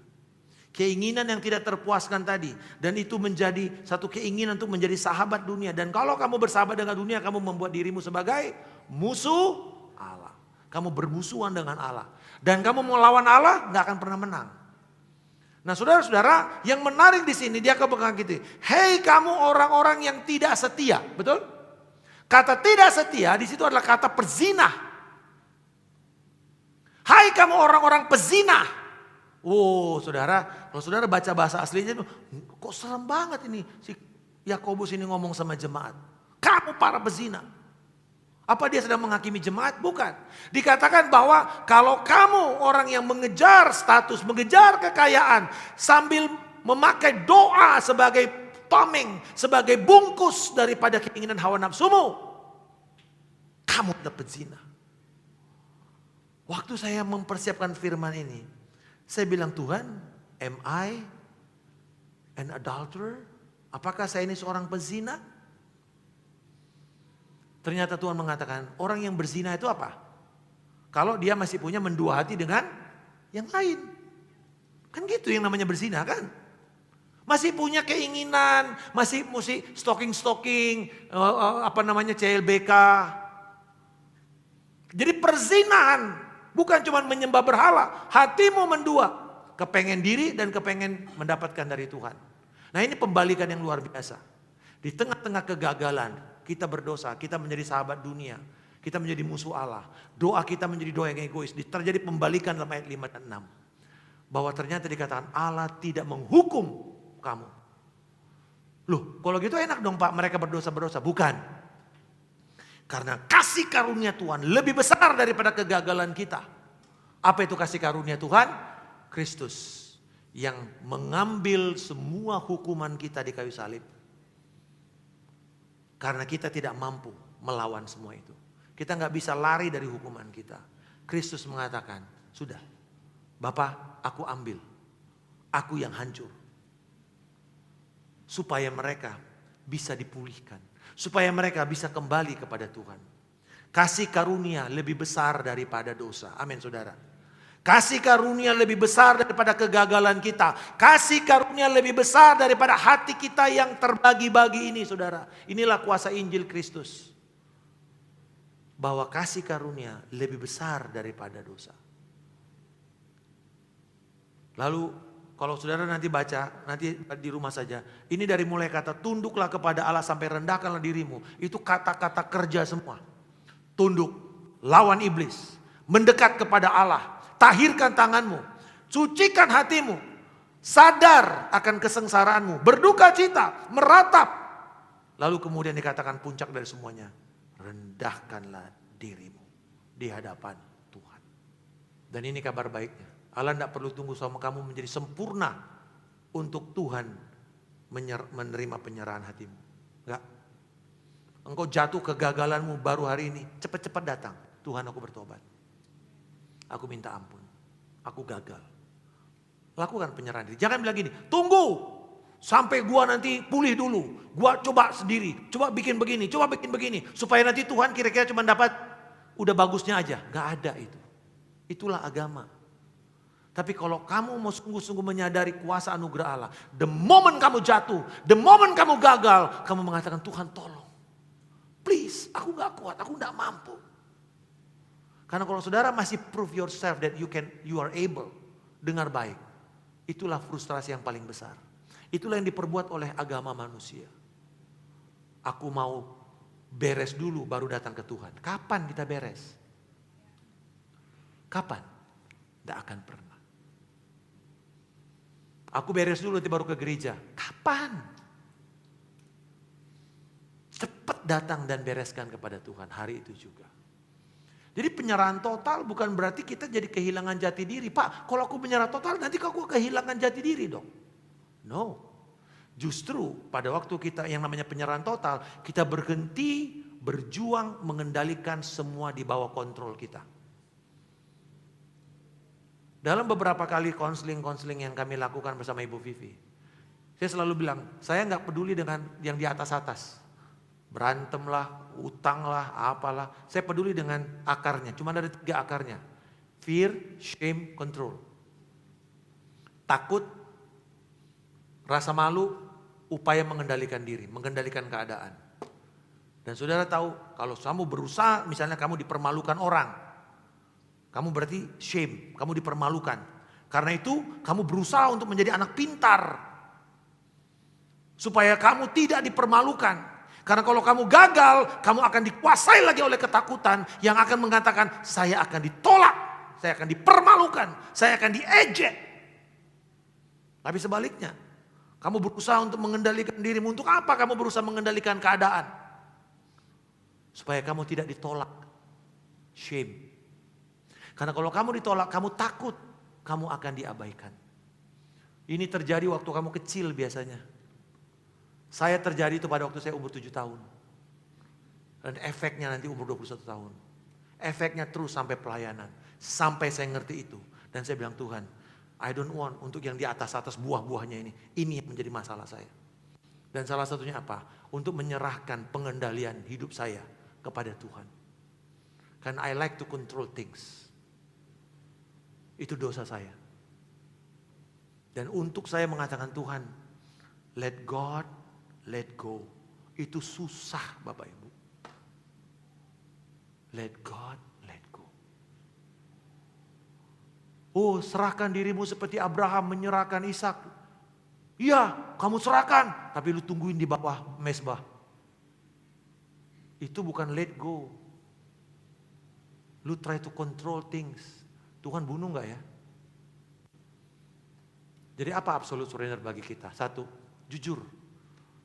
Keinginan yang tidak terpuaskan tadi. Dan itu menjadi satu keinginan untuk menjadi sahabat dunia. Dan kalau kamu bersahabat dengan dunia, kamu membuat dirimu sebagai musuh Allah. Kamu bermusuhan dengan Allah. Dan kamu mau lawan Allah, gak akan pernah menang. Nah saudara-saudara, yang menarik di sini dia kepegang gitu. Hei kamu orang-orang yang tidak setia, betul? Kata tidak setia di situ adalah kata perzina. Hai kamu orang-orang pezina. Oh saudara, kalau saudara baca bahasa aslinya itu, kok serem banget ini si Yakobus ini ngomong sama jemaat. Kamu para pezina. Apa dia sedang menghakimi jemaat? Bukan. Dikatakan bahwa kalau kamu orang yang mengejar status, mengejar kekayaan, sambil memakai doa sebagai tameng, sebagai bungkus daripada keinginan hawa nafsumu, kamu adalah pezina. Waktu saya mempersiapkan firman ini, saya bilang, Tuhan, am I an adulterer? Apakah saya ini seorang pezina? Ternyata Tuhan mengatakan orang yang berzina itu apa? Kalau dia masih punya mendua hati dengan yang lain. Kan gitu yang namanya berzina kan? Masih punya keinginan, masih stalking, CLBK. Jadi perzinahan bukan cuma menyembah berhala, hatimu mendua. Kepengen diri dan kepengen mendapatkan dari Tuhan. Nah ini pembalikan yang luar biasa. Di tengah-tengah kegagalan, kita berdosa, kita menjadi sahabat dunia, kita menjadi musuh Allah. Doa kita menjadi doa yang egois. Terjadi pembalikan dalam ayat 5 dan 6. Bahwa ternyata dikatakan Allah tidak menghukum kamu. Loh, kalau gitu enak dong Pak, mereka berdosa-berdosa. Bukan. Karena kasih karunia Tuhan lebih besar daripada kegagalan kita. Apa itu kasih karunia Tuhan? Kristus yang mengambil semua hukuman kita di kayu salib. Karena kita tidak mampu melawan semua itu. Kita nggak bisa lari dari hukuman kita. Kristus mengatakan, sudah, Bapa, aku ambil. Aku yang hancur. Supaya mereka bisa dipulihkan. Supaya mereka bisa kembali kepada Tuhan. Kasih karunia lebih besar daripada dosa. Amin saudara. Kasih karunia lebih besar daripada kegagalan kita. Kasih karunia lebih besar daripada hati kita yang terbagi-bagi ini saudara. Inilah kuasa Injil Kristus. Bahwa kasih karunia lebih besar daripada dosa. Lalu kalau saudara nanti baca, nanti di rumah saja. Ini dari mulai kata tunduklah kepada Allah sampai rendahkanlah dirimu. Itu kata-kata kerja semua. Tunduk, lawan iblis, mendekat kepada Allah. Tahirkan tanganmu, sucikan hatimu, sadar akan kesengsaraanmu, berduka cita, meratap. Lalu kemudian dikatakan puncak dari semuanya, rendahkanlah dirimu di hadapan Tuhan. Dan ini kabar baiknya, Allah tidak perlu tunggu sama kamu menjadi sempurna untuk Tuhan menerima penyerahan hatimu. Enggak. Engkau jatuh kegagalanmu baru hari ini. Cepat-cepat datang. Tuhan, aku bertobat. Aku minta ampun. Aku gagal. Lakukan penyerahan diri. Jangan bilang gini, tunggu sampai gua nanti pulih dulu. Gua coba sendiri. Coba bikin begini, coba bikin begini. Supaya nanti Tuhan kira-kira cuma dapat udah bagusnya aja. Gak ada itu. Itulah agama. Tapi kalau kamu mau sungguh-sungguh menyadari kuasa anugerah Allah. The moment kamu jatuh, the moment kamu gagal, kamu mengatakan, Tuhan tolong. Please, aku gak kuat, aku gak mampu. Karena kalau saudara masih prove yourself that you are able. Dengar baik. Itulah frustrasi yang paling besar. Itulah yang diperbuat oleh agama manusia. Aku mau beres dulu baru datang ke Tuhan. Kapan kita beres? Kapan? Tidak akan pernah. Aku beres dulu nanti baru ke gereja. Kapan? Cepat datang dan bereskan kepada Tuhan hari itu juga. Jadi penyerahan total bukan berarti kita jadi kehilangan jati diri. Pak, kalau aku menyerah total nanti aku kehilangan jati diri dong. No. Justru pada waktu kita yang namanya penyerahan total, kita berhenti berjuang mengendalikan semua di bawah kontrol kita. Dalam beberapa kali konseling yang kami lakukan bersama Ibu Vivi, saya selalu bilang, saya nggak peduli dengan yang di atas-atas. Berantem lah, utang lah, apalah. Saya peduli dengan akarnya. Cuma ada 3 akarnya. Fear, shame, control. Takut, rasa malu, upaya mengendalikan diri, mengendalikan keadaan. Dan saudara tahu, kalau kamu berusaha, misalnya kamu dipermalukan orang. Kamu berarti shame, kamu dipermalukan. Karena itu kamu berusaha untuk menjadi anak pintar. Supaya kamu tidak dipermalukan. Karena kalau kamu gagal, kamu akan dikuasai lagi oleh ketakutan yang akan mengatakan, saya akan ditolak, saya akan dipermalukan, saya akan diejek. Tapi sebaliknya, kamu berusaha untuk mengendalikan dirimu. Untuk apa kamu berusaha mengendalikan keadaan? Supaya kamu tidak ditolak. Shame. Karena kalau kamu ditolak, kamu takut, kamu akan diabaikan. Ini terjadi waktu kamu kecil biasanya. Saya terjadi itu pada waktu saya umur 7 tahun. Dan efeknya nanti umur 21 tahun. Efeknya terus sampai pelayanan. Sampai saya ngerti itu. Dan saya bilang, Tuhan, I don't want untuk yang di atas-atas buah-buahnya ini. Ini yang menjadi masalah saya. Dan salah satunya apa? Untuk menyerahkan pengendalian hidup saya kepada Tuhan. Karena I like to control things. Itu dosa saya. Dan untuk saya mengatakan, Tuhan, let God, let go. Itu susah Bapak Ibu. Let God, let go. Oh, serahkan dirimu seperti Abraham menyerahkan Ishak. Iya, kamu serahkan. Tapi lu tungguin di bawah mezbah. Itu bukan let go. Lu try to control things. Tuhan bunuh gak ya? Jadi apa absolute surrender bagi kita? 1, jujur.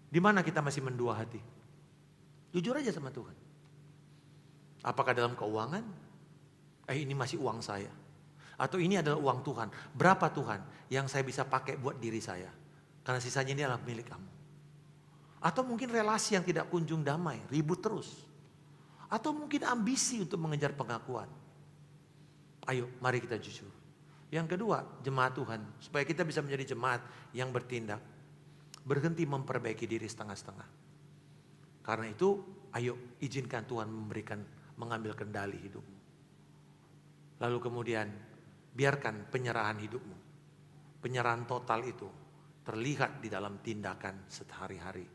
Di mana kita masih mendua hati? Jujur aja sama Tuhan. Apakah dalam keuangan? Ini masih uang saya. Atau ini adalah uang Tuhan. Berapa Tuhan yang saya bisa pakai buat diri saya? Karena sisanya ini adalah milik kamu. Atau mungkin relasi yang tidak kunjung damai, ribut terus. Atau mungkin ambisi untuk mengejar pengakuan. Ayo, mari kita jujur. Yang kedua, jemaat Tuhan. Supaya kita bisa menjadi jemaat yang bertindak. Berhenti memperbaiki diri setengah-setengah. Karena itu, ayo izinkan Tuhan mengambil kendali hidupmu. Lalu kemudian, biarkan penyerahan hidupmu. Penyerahan total itu terlihat di dalam tindakan sehari-hari.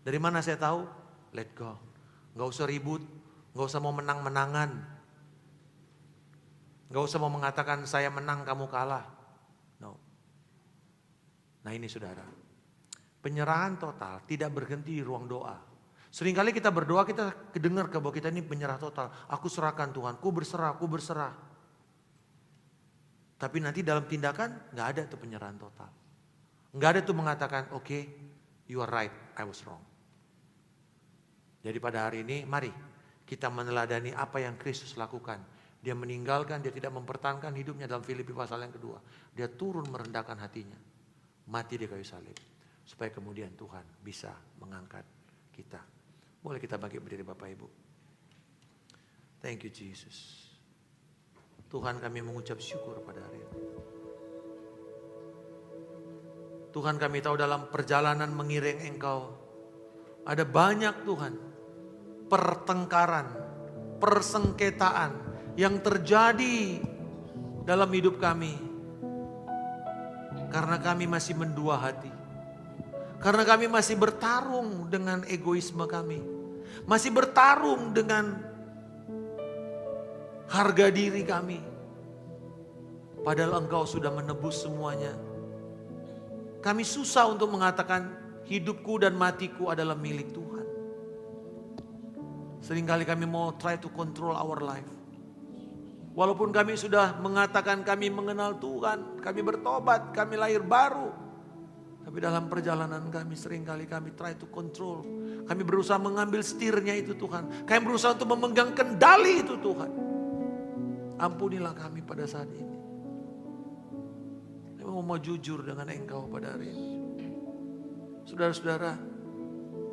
Dari mana saya tahu? Let go. Gak usah ribut, gak usah mau menang-menangan. Gak usah mau mengatakan saya menang kamu kalah. No. Nah ini saudara. Penyerahan total tidak berhenti di ruang doa. Seringkali kita berdoa kita kedengar bahwa kita ini penyerah total. Aku serahkan Tuhan, ku berserah, ku berserah. Tapi nanti dalam tindakan gak ada tuh penyerahan total. Gak ada tuh mengatakan okay, you are right, I was wrong. Jadi pada hari ini mari kita meneladani apa yang Kristus lakukan. Dia meninggalkan, dia tidak mempertahankan hidupnya dalam Filipi pasal yang kedua. Dia turun merendahkan hatinya. Mati di kayu salib. Supaya kemudian Tuhan bisa mengangkat kita. Boleh kita bangkit berdiri Bapak Ibu. Thank you Jesus. Tuhan, kami mengucap syukur pada hari ini. Tuhan, kami tahu dalam perjalanan mengiring Engkau ada banyak Tuhan pertengkaran, persengketaan yang terjadi dalam hidup kami. Karena kami masih mendua hati. Karena kami masih bertarung dengan egoisme kami. Masih bertarung dengan harga diri kami. Padahal Engkau sudah menebus semuanya. Kami susah untuk mengatakan hidupku dan matiku adalah milik Tuhan. Seringkali kami mau try to control our life. Walaupun kami sudah mengatakan kami mengenal Tuhan, kami bertobat, kami lahir baru. Tapi dalam perjalanan kami seringkali kami try to control. Kami berusaha mengambil setirnya itu Tuhan. Kami berusaha untuk memegang kendali itu Tuhan. Ampunilah kami pada saat ini. Kami mau jujur dengan Engkau pada hari ini. Saudara-saudara,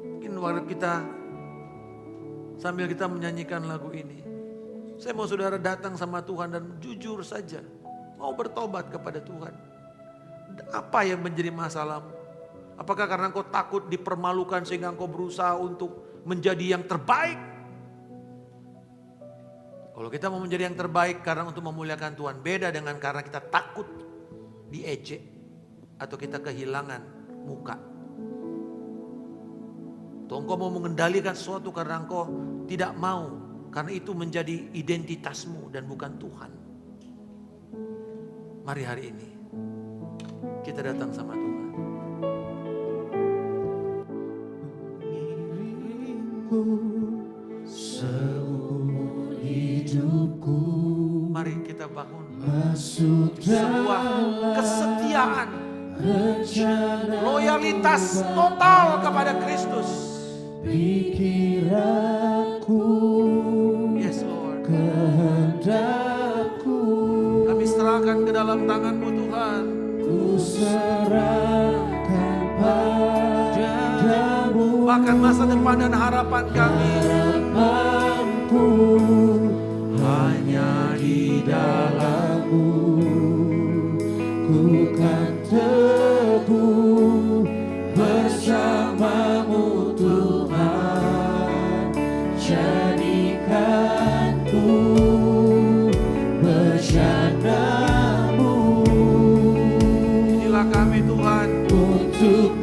mungkin waktu kita sambil kita menyanyikan lagu ini, saya mau saudara datang sama Tuhan dan jujur saja. Mau bertobat kepada Tuhan. Apa yang menjadi masalahmu? Apakah karena engkau takut dipermalukan sehingga engkau berusaha untuk menjadi yang terbaik? Kalau kita mau menjadi yang terbaik karena untuk memuliakan Tuhan, beda dengan karena kita takut diejek atau kita kehilangan muka. Atau engkau mau mengendalikan sesuatu karena engkau tidak mau, karena itu menjadi identitasmu dan bukan Tuhan. Mari hari ini kita datang sama Tuhan. Mengiringku seumur hidupku. Mari kita bangun Masuk sebuah dalam kesetiaan, rencana loyalitas total kepada Kristus. pikiranku, Yes Lord. kehendakku. Kami serahkan ke dalam tangan-Mu Tuhan. Ku serahkan padamu. Bahkan masa depan dan harapan kami Harapanku hanya di dalam-Mu. ku kan teguh bersamamu Tuhan. Jadikanku bersanamu. Inilah kami Tuhan. Untuk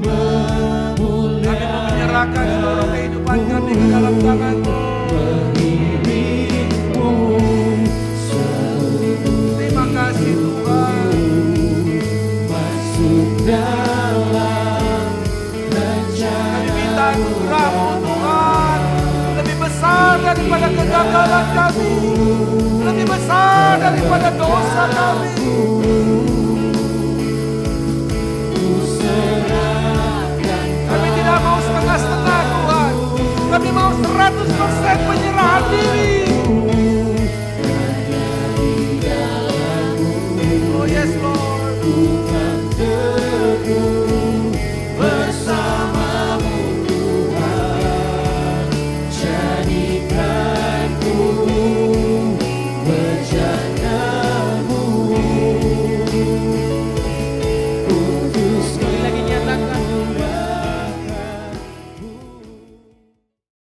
Kami menyerahkan seluruh kehidupan kami ke dalam tangan-Mu. mengiringmu seumur Terima kasih Tuhan. masuk dalam rencana. Kami minta anugerah-Mu Tuhan. Lebih besar daripada kegagalan kami. Lebih besar daripada dosa kami.